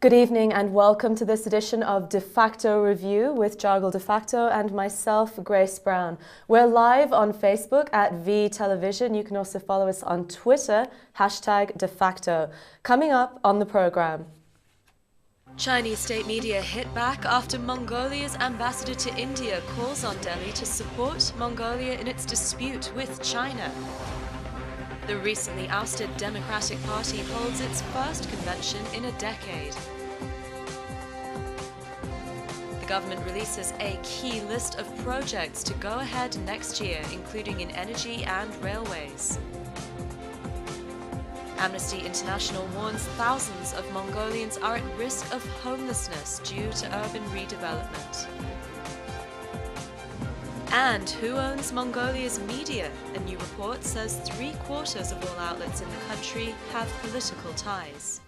Good evening and welcome to this edition of Defacto Review with Jargal Defacto and myself, Grace Brown. We're live on Facebook at V Television. You can also follow us on Twitter, #Defacto. Coming up on the program. Chinese state media hit back after Mongolia's ambassador to India calls on Delhi to support Mongolia in its dispute with China. The recently ousted Democratic Party holds its first convention in a decade. The government releases a key list of projects to go ahead next year, including in energy and railways. Amnesty International warns thousands of Mongolians are at risk of homelessness due to urban redevelopment. And who owns Mongolia's media? A new report says 3/4 of all outlets in the country have political ties.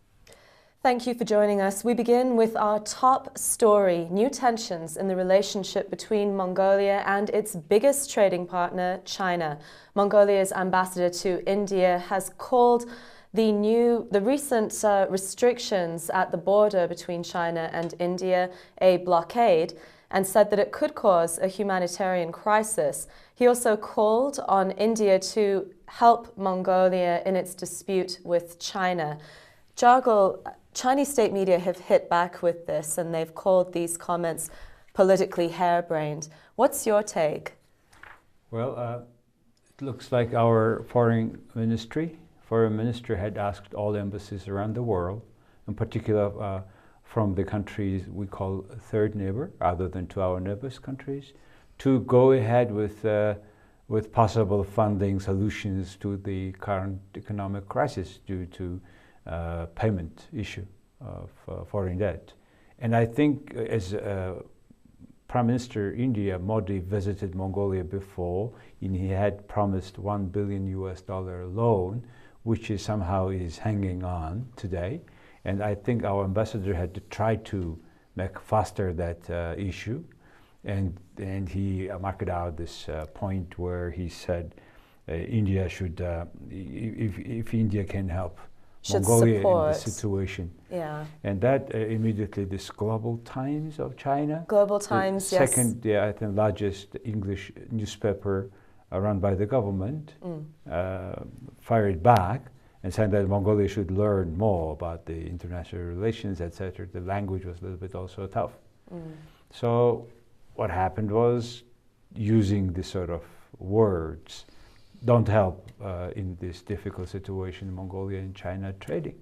Thank you for joining us. We begin with our top story, new tensions in the relationship between Mongolia and its biggest trading partner, China. Mongolia's ambassador to India has called the recent restrictions at the border between China and India a blockade, and said that it could cause a humanitarian crisis. He also called on India to help Mongolia in its dispute with China. Jargal, Chinese state media have hit back with this and they've called these comments politically harebrained. What's your take? Well, it looks like our foreign minister had asked all embassies around the world, in particular from the countries we call third neighbor, other than to our neighbors countries, to go ahead with possible funding solutions to the current economic crisis due to payment issue of foreign debt. And I think as Prime Minister India, Modi, visited Mongolia before, and he had promised $1 billion loan, which is somehow hanging on today. And I think our ambassador had to try to make faster that issue. And he marked out this point where he said India should, if India can help Mongolia in this situation. Yeah. And that immediately this Global Times of China. Global Times, yes. Second, I think, largest English newspaper run by the government, fired back and saying that Mongolia should learn more about the international relations, etc. The language was a little bit also tough. So what happened was, using this sort of words don't help in this difficult situation Mongolia and China trading.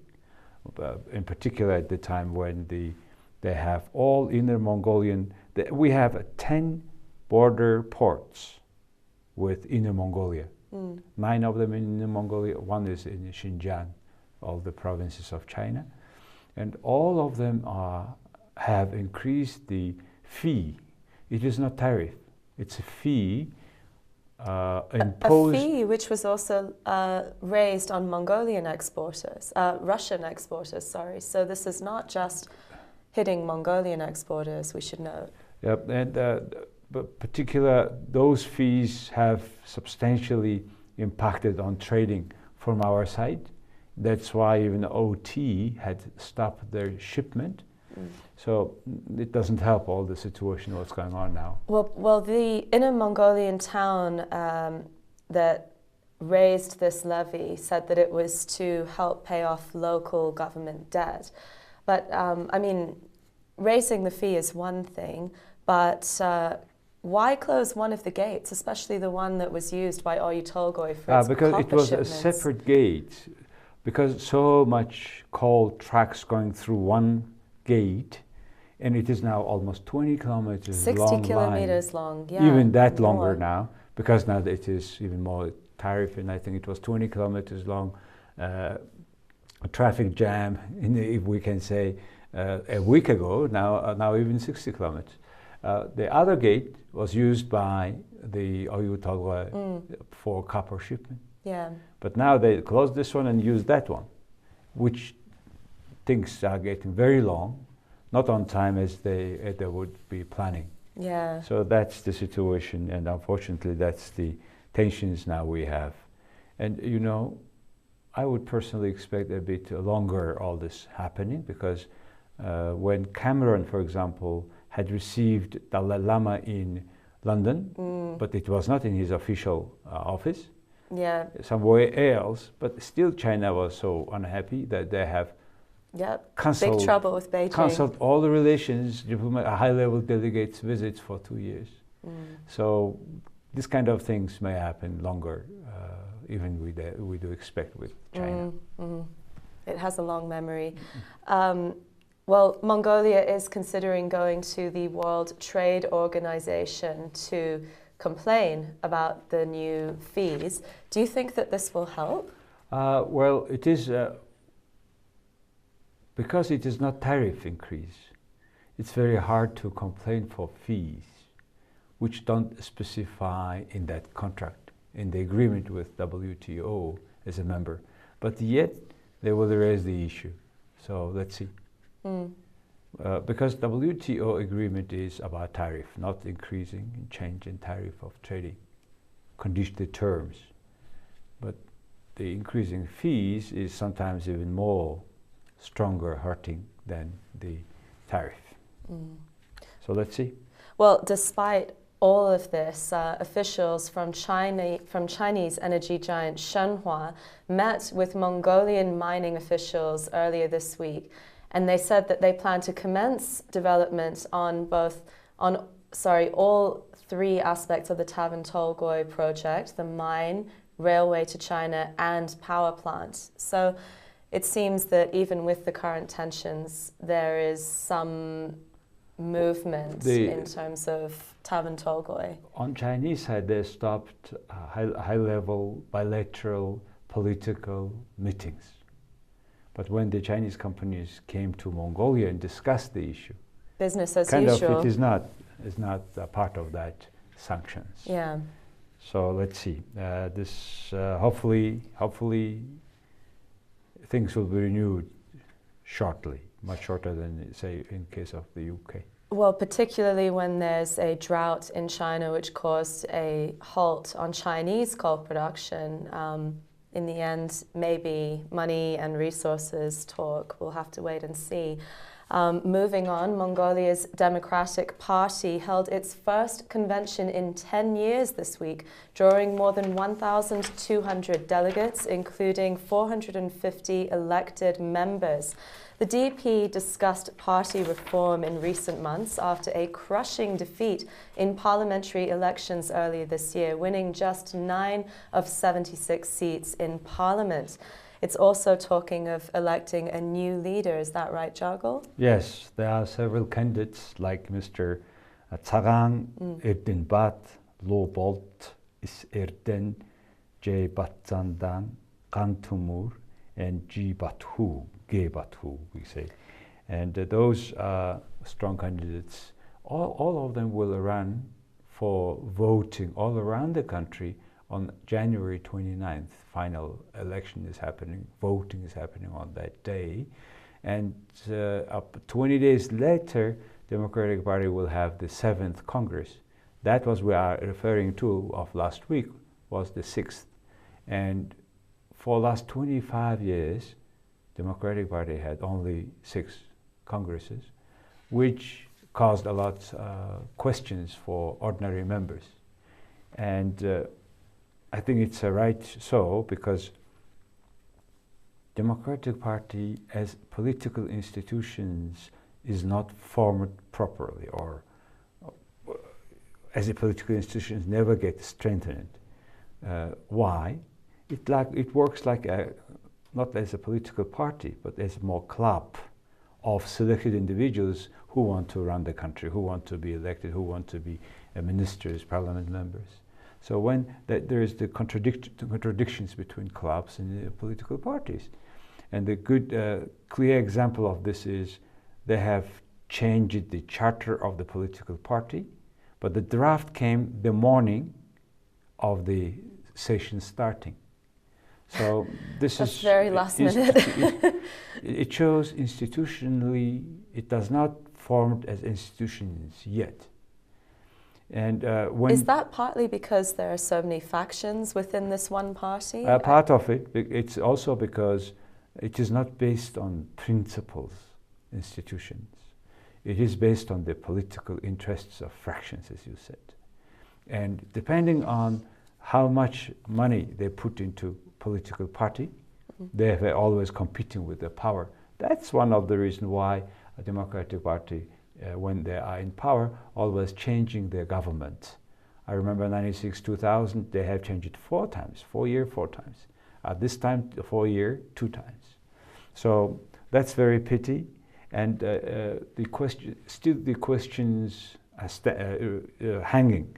In particular at the time when they have all inner Mongolian, we have 10 border ports with Inner Mongolia. 9 of them in Inner Mongolia, 1 is in Xinjiang, all the provinces of China. And all of them have increased the fee. It is not tariff, it's a fee imposed. A fee which was also raised on Mongolian exporters, Russian exporters, sorry. So this is not just hitting Mongolian exporters, we should note. Yep, and but particular, those fees have substantially impacted on trading from our side. That's why even OT had stopped their shipment. So it doesn't help all the situation what's going on now. Well, the Inner Mongolian town that raised this levy said that it was to help pay off local government debt. But I mean, raising the fee is one thing, but why close one of the gates, especially the one that was used by Oyu Tolgoi for its because it was shipments? A separate gate, because so much coal trucks going through one gate, and it is now almost 20 kilometers 60 long. 60 kilometers long, yeah. Even that longer now, because now it is even more tariff, and I think it was 20 kilometers long. A traffic jam, if we can say, a week ago, now even 60 kilometers. The other gate was used by the Oyu Tolgoi for copper shipment. Yeah. But now they closed this one and use that one, which things are getting very long, not on time as they would be planning. Yeah. So that's the situation, and unfortunately that's the tensions now we have. And you know, I would personally expect a bit longer all this happening, because When Cameron, for example, had received Dalai Lama in London, but it was not in his official office, somewhere else, but still China was so unhappy that they have big trouble with Beijing. Cancelled all the relations, high-level delegates visits for 2 years. So this kind of things may happen longer, even we do expect with China. It has a long memory. Well, Mongolia is considering going to the World Trade Organization to complain about the new fees. Do you think that this will help? Well, it is, because it is not tariff increase, it's very hard to complain for fees, which don't specify in that contract, in the agreement with WTO as a member. But yet, they will raise the issue. So let's see. Because WTO agreement is about tariff, not increasing and change in tariff of trading, conditional terms. But the increasing fees is sometimes even more stronger hurting than the tariff. So let's see. Well, despite all of this, officials from Chinese energy giant Shenhua met with Mongolian mining officials earlier this week, and they said that they plan to commence development on all three aspects of the Tavan-Tolgoi project: the mine, railway to China, and power plant. So it seems that even with the current tensions, there is some movement in terms of Tavan-Tolgoi. On Chinese side, they stopped high-level bilateral political meetings. But when the Chinese companies came to Mongolia and discussed the issue, business as usual. It is not a part of that sanctions. Yeah. So let's see. Hopefully things will be renewed shortly, much shorter than, say, in case of the UK. Well, particularly when there's a drought in China, which caused a halt on Chinese coal production. In the end, maybe money and resources talk. We'll have to wait and see. Moving on, Mongolia's Democratic Party held its first convention in 10 years this week, drawing more than 1,200 delegates, including 450 elected members. The DP discussed party reform in recent months after a crushing defeat in parliamentary elections earlier this year, winning just 9 of 76 seats in parliament. It's also talking of electing a new leader. Is that right, Jagol? Yes, there are several candidates like Mr. Tsagang Erdenbat, Lobolt Is Erden, J. Batzandang, Kantumur, and G. Bathu, Ge Bathu, we say. And those are strong candidates. All of them will run for voting all around the country on January 29th. Final election is happening, voting is happening on that day. And up 20 days later, Democratic Party will have the 7th Congress. That was we are referring to of last week, was the 6th. And for last 25 years, Democratic Party had only 6 Congresses, which caused a lot of questions for ordinary members. And I think it's right so, because Democratic Party as political institutions is not formed properly, or as a political institutions never get strengthened. Why? It works like not as a political party, but as more club of selected individuals who want to run the country, who want to be elected, who want to be ministers, parliament members. So when there is the contradictions between clubs and the political parties. And the good, clear example of this is they have changed the charter of the political party, but the draft came the morning of the session starting. So this is very last minute. It shows institutionally it does not formed as institutions yet. And is that partly because there are so many factions within this one party? Part of it. It's also because it is not based on principles. institutions. It is based on the political interests of fractions, as you said. And depending on how much money they put into political party, they are always competing with the power. That's one of the reasons why a Democratic Party, when they are in power, always changing their government. I remember 96, 2000, they have changed it 4 times, 4 years, 4 times. At this time, 4 years, 2 times. So that's very pity. And the questions are hanging.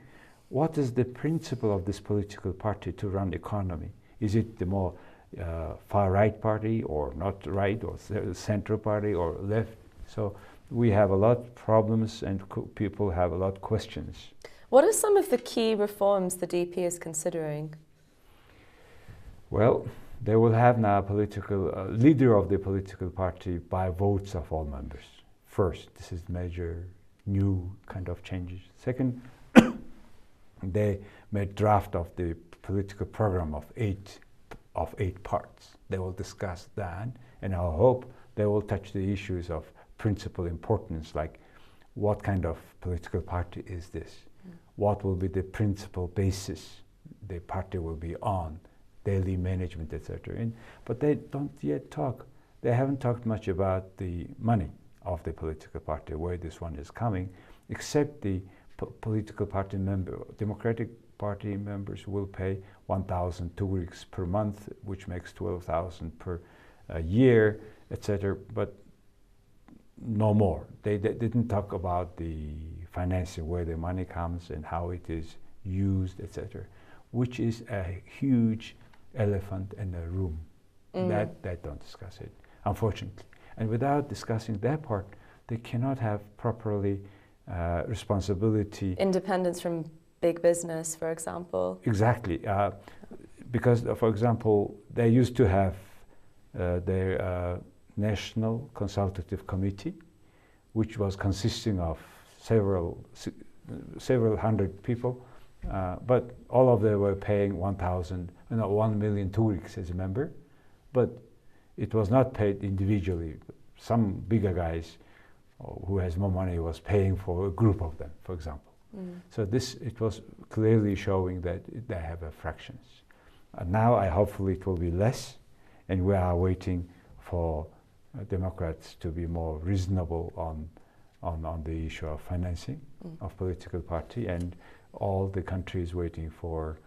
What is the principle of this political party to run the economy? Is it the more far-right party, or not right, or center party, or left? So we have a lot of problems, and people have a lot of questions. What are some of the key reforms the DP is considering? Well, they will have now a political leader of the political party by votes of all members. First, this is major new kind of changes. Second, they made draft of the political program of eight parts. They will discuss that, and I hope they will touch the issues of principal importance, like what kind of political party is this? What will be the principal basis the party will be on, daily management, etc. But they don't yet talk. They haven't talked much about the money of the political party, where this one is coming, except the political party Democratic Party members will pay 1,000 2 weeks per month, which makes 12,000 per year, etc. But no more. They didn't talk about the financing, where the money comes and how it is used, etc., which is a huge elephant in the room. That they don't discuss it, unfortunately. And without discussing that part, they cannot have properly responsibility. Independence from big business, for example. Exactly. Because, for example, they used to have their National Consultative Committee, which was consisting of several hundred people, but all of them were paying 1 million 2 weeks as a member, but it was not paid individually. Some bigger guys who has more money was paying for a group of them, for example. So it was clearly showing that they have fractions. Now hopefully it will be less, and we are waiting for Democrats to be more reasonable on the issue of financing of political party, and all the countries waiting for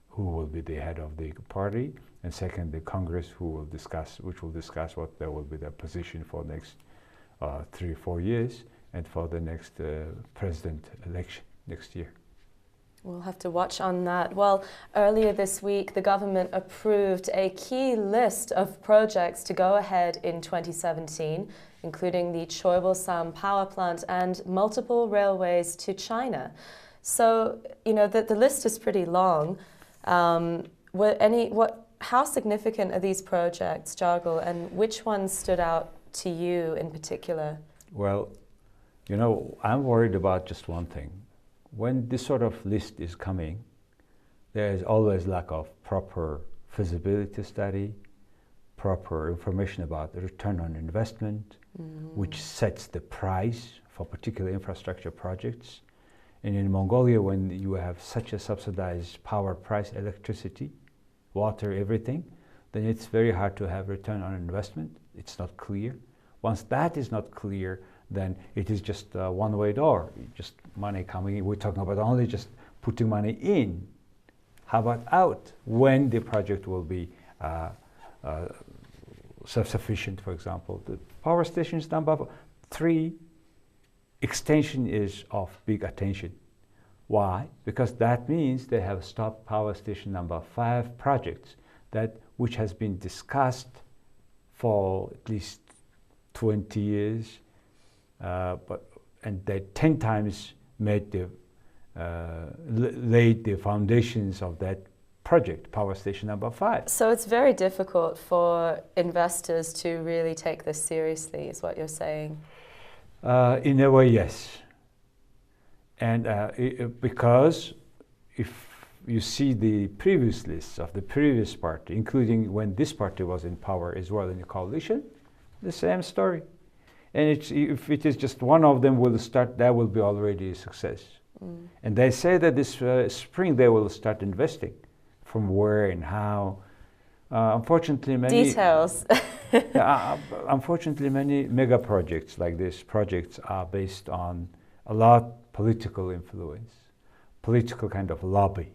who will be the head of the party, and second, the Congress which will discuss what there will be their position for next 3 or 4 years, and for the next president election next year. We'll have to watch on that. Well, earlier this week, the government approved a key list of projects to go ahead in 2017, including the Choibalsam power plant and multiple railways to China. So, the list is pretty long. How significant are these projects, Jargal, and which ones stood out to you in particular? Well, I'm worried about just one thing. When this sort of list is coming, there is always lack of proper feasibility study, proper information about the return on investment, which sets the price for particular infrastructure projects. And in Mongolia, when you have such a subsidized power price, electricity, water, everything, then it's very hard to have return on investment. It's not clear. Once that is not clear, then it is just a one-way door, just money coming in. We're talking about only just putting money in. How about out? When the project will be self-sufficient, for example. The power stations number 3 extension is of big attention. Why? Because that means they have stopped power station number 5 projects which has been discussed for at least 20 years, and they 10 times laid the foundations of that project, power station number 5. So it's very difficult for investors to really take this seriously, is what you're saying? In a way, yes. And because if you see the previous lists of the previous party, including when this party was in power as well in the coalition, the same story. And if it is just one of them will start, that will be already a success. And they say that this spring they will start investing. From where and how. Unfortunately, many details. Unfortunately, many mega projects like this projects are based on a lot political influence, political kind of lobby.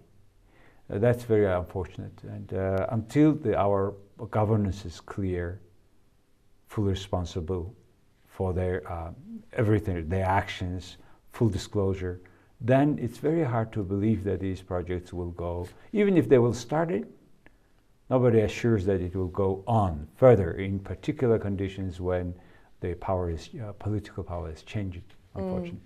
That's very unfortunate. And until our governance is clear, fully responsible for their everything, their actions, full disclosure, then it's very hard to believe that these projects will go, even if they will start it, nobody assures that it will go on further in particular conditions when the power is, political power is changing, unfortunately.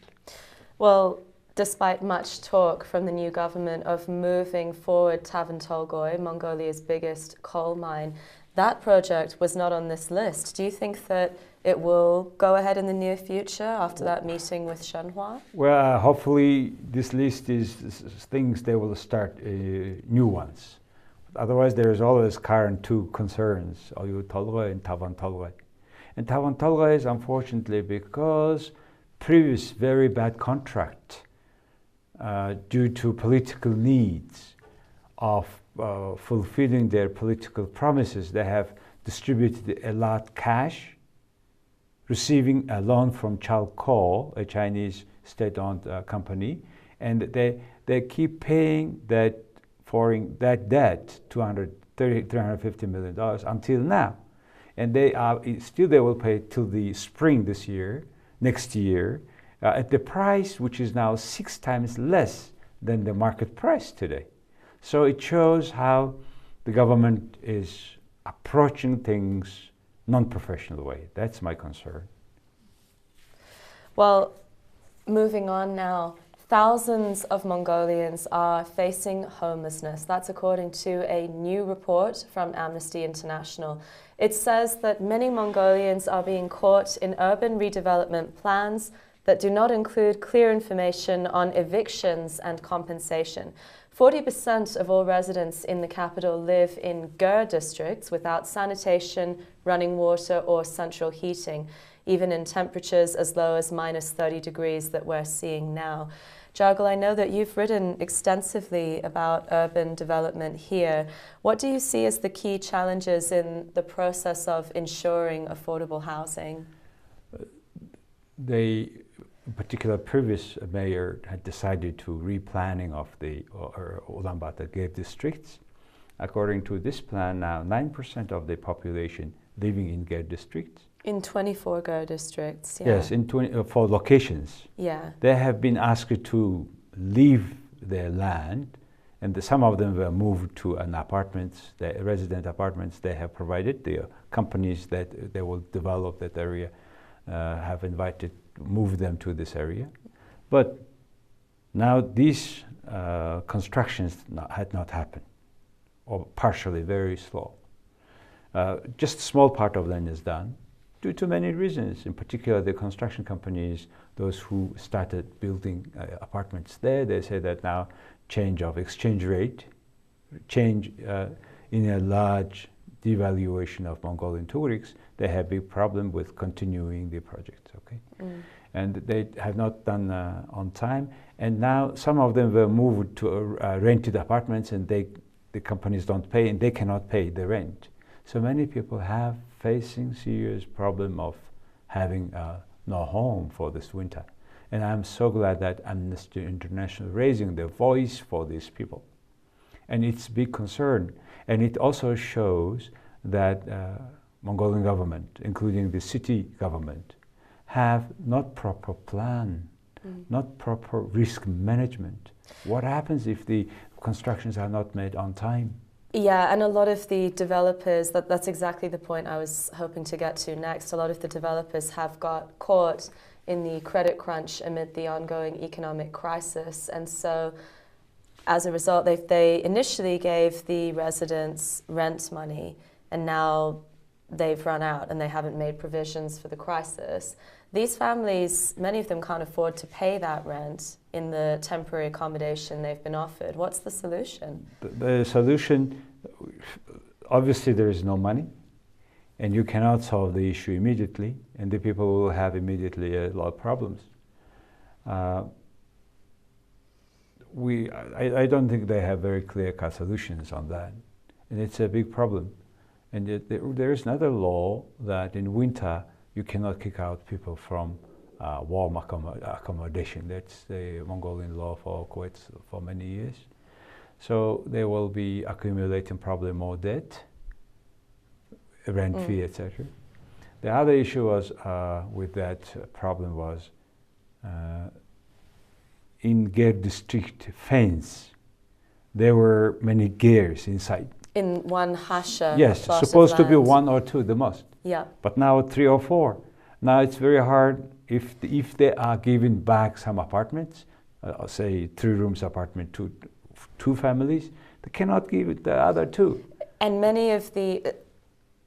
Well, despite much talk from the new government of moving forward Tavan Tolgoi, Mongolia's biggest coal mine, that project was not on this list. Do you think that it will go ahead in the near future after that meeting with Shenhua? Well, hopefully this list is things they will start new ones. Otherwise, there is always current two concerns, Oyu Tolgoi and Tavan Tolgoi. And Tavan Tolgoi is unfortunately because previous very bad contract due to political needs of fulfilling their political promises, they have distributed a lot cash, receiving a loan from Chalco, a Chinese state-owned company, and they keep paying that foreign that debt, $350 million until now, and they will pay till the spring this year, next year, at the price which is now 6 times less than the market price today. So it shows how the government is approaching things non-professional way. That's my concern. Well, moving on now, thousands of Mongolians are facing homelessness. That's according to a new report from Amnesty International. It says that many Mongolians are being caught in urban redevelopment plans that do not include clear information on evictions and compensation. 40% of all residents in the capital live in Ger districts without sanitation, running water, or central heating, even in temperatures as low as minus 30 degrees that we're seeing now. Jargal, I know that you've written extensively about urban development here. What do you see as the key challenges in the process of ensuring affordable housing? In particular, previous mayor had decided to replanning of the Ulaanbaatar Ger districts. According to this plan, now 9% of the population living in Ger districts. In 24 Ger districts, yeah. Yes, in 4 locations. Yeah. They have been asked to leave their land, and some of them were moved to an apartments, the resident apartments they have provided. The companies that they will develop that area have invited move them to this area. But now these constructions had not happened, or partially, very slow. Just a small part of them is done due to many reasons. In particular, the construction companies, those who started building apartments there, they say that now change of exchange rate, change in a large devaluation of Mongolian tughriks, they have big problem with continuing the project, okay? And they have not done on time. And now some of them were moved to rented apartments, and the companies don't pay, and they cannot pay the rent. So many people have facing serious problem of having no home for this winter. And I'm so glad that Amnesty International raising their voice for these people. And it's a big concern. And it also shows that Mongolian government, including the city government, have not proper plan, not proper risk management. What happens if the constructions are not made on time? Yeah, and a lot of the developers, that's exactly the point I was hoping to get to next. A lot of the developers have got caught in the credit crunch amid the ongoing economic crisis. And so as a result, they initially gave the residents rent money, and now they've run out and they haven't made provisions for the crisis. These families, many of them can't afford to pay that rent in the temporary accommodation they've been offered. What's the solution? The solution, obviously there is no money, And you cannot solve the issue immediately, and the people will have immediately a lot of problems. I don't think they have very clear-cut solutions on that, and it's a big problem. And there is another law that in winter you cannot kick out people from warm accommodation. That's the Mongolian law for Kuwait for many years. So they will be accumulating probably more debt, rent fee, etc. The other issue was with that problem was in Ger district fence, there were many gears inside. In one hasha. Yes, supposed to be one or two the most. Yeah. But now 3 or 4. Now it's very hard if they are giving back some apartments, say 3 rooms apartment to 2 families, they cannot give it the other 2. And many of the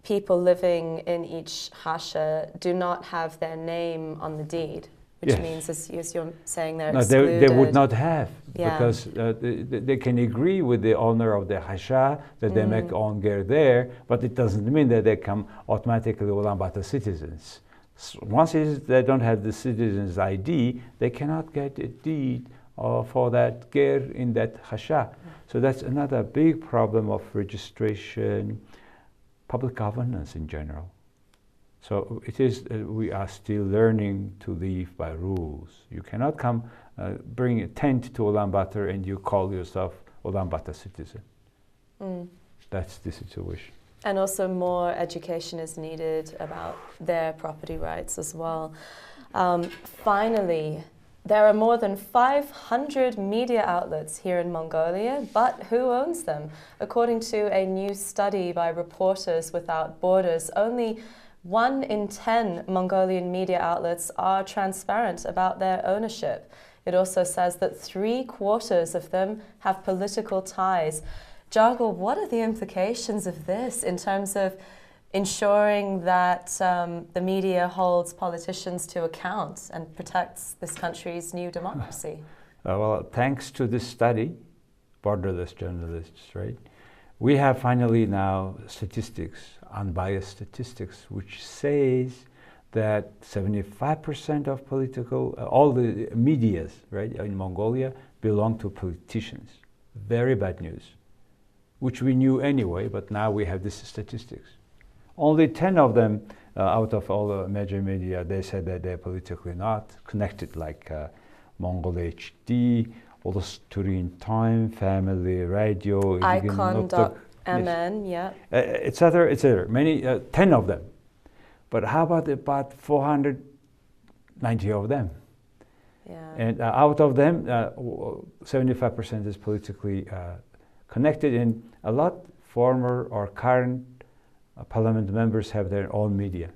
people living in each hasha do not have their name on the deed, which yes. means, as you're saying, they're no, excluded. they would not have, yeah. because they can agree with the owner of the hasha that they make own ger there, but it doesn't mean that they come automatically Ulaanbaatar citizens. So once they don't have the citizen's ID, they cannot get a deed for that ger in that hasha. So that's another big problem of registration, public governance in general. So it is, we are still learning to live by rules. You cannot come, bring a tent to Ulaanbaatar and you call yourself Ulaanbaatar citizen. That's the situation. And also more education is needed about their property rights as well. Finally, there are more than 500 media outlets here in Mongolia, but who owns them? According to a new study by Reporters Without Borders, only 1 in 10 Mongolian media outlets are transparent about their ownership. It also says that 3/4 of them have political ties. Jargal, what are the implications of this in terms of ensuring that the media holds politicians to account and protects this country's new democracy? Well, thanks to this study, borderless journalists, right? We have finally now statistics, unbiased statistics, which says that 75% of all the medias, right, in Mongolia belong to politicians. Very bad news, which we knew anyway, but now we have these statistics. Only 10 of them out of all the major media, they said that they're politically not connected, like Mongol HD, Turin Time, Family Radio, Icon.mn, yeah. Etc., etc. Many, 10 of them. But how about 490 of them? Yeah. And out of them, 75% is politically connected, and a lot former or current parliament members have their own media.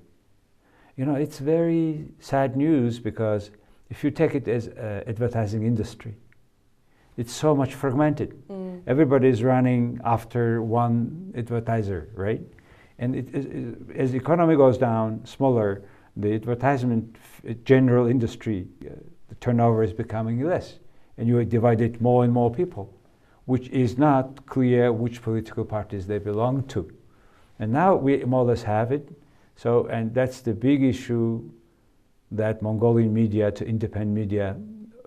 You know, it's very sad news, because if you take it as advertising industry, it's so much fragmented. Everybody is running after one advertiser, right? And as the economy goes down, smaller, the advertisement general industry, the turnover is becoming less, and you divide it more and more people, which is not clear which political parties they belong to. And now we more or less have it. So, and that's the big issue that Mongolian media to independent media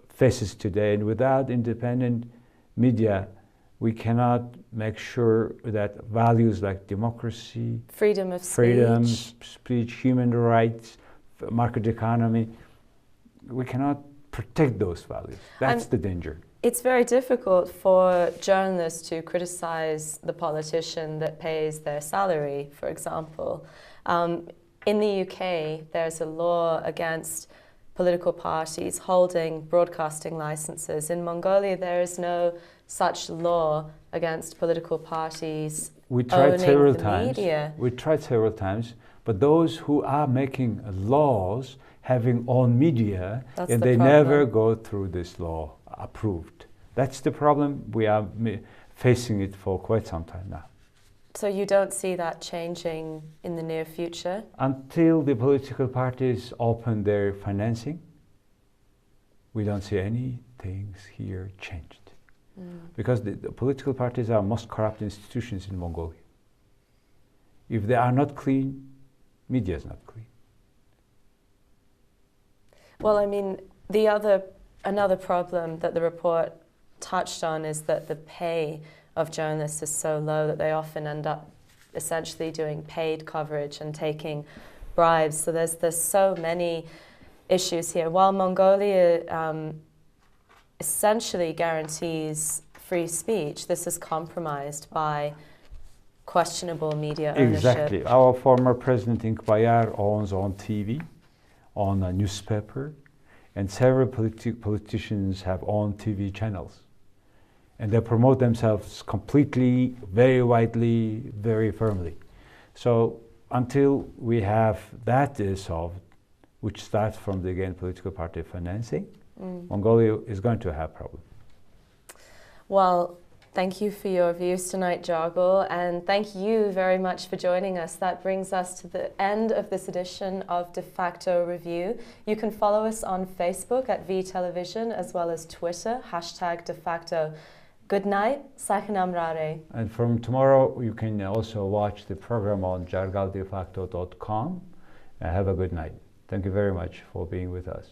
faces today. And without independent media, we cannot make sure that values like democracy, freedom of speech, human rights, market economy, we cannot protect those values. That's the danger. It's very difficult for journalists to criticize the politician that pays their salary, for example. In the UK, there's a law against political parties holding broadcasting licenses. In Mongolia, there is no such law against political parties owning the media. We tried several times, but those who are making laws having own media, and they never go through this law approved. That's the problem. We are facing it for quite some time now. So you don't see that changing in the near future? Until the political parties open their financing, we don't see anything here changed. Because the political parties are most corrupt institutions in Mongolia. If they are not clean, media is not clean. Well, I mean, another problem that the report touched on is that the pay of journalists is so low that they often end up essentially doing paid coverage and taking bribes. So there's so many issues here. While Mongolia essentially guarantees free speech, this is compromised by questionable media ownership. Exactly. Our former president Inkbayar owns on TV, on a newspaper, and several politicians have owned TV channels. And they promote themselves completely, very widely, very firmly. So until we have that solved, which starts from the, again, political party financing, Mongolia is going to have problems. Well, thank you for your views tonight, Jogul, and thank you very much for joining us. That brings us to the end of this edition of Defacto Review. You can follow us on Facebook at V Television, as well as Twitter, #Defacto. Good night, Sakanam Rare. And from tomorrow, you can also watch the program on jargaldefacto.com. Have a good night. Thank you very much for being with us.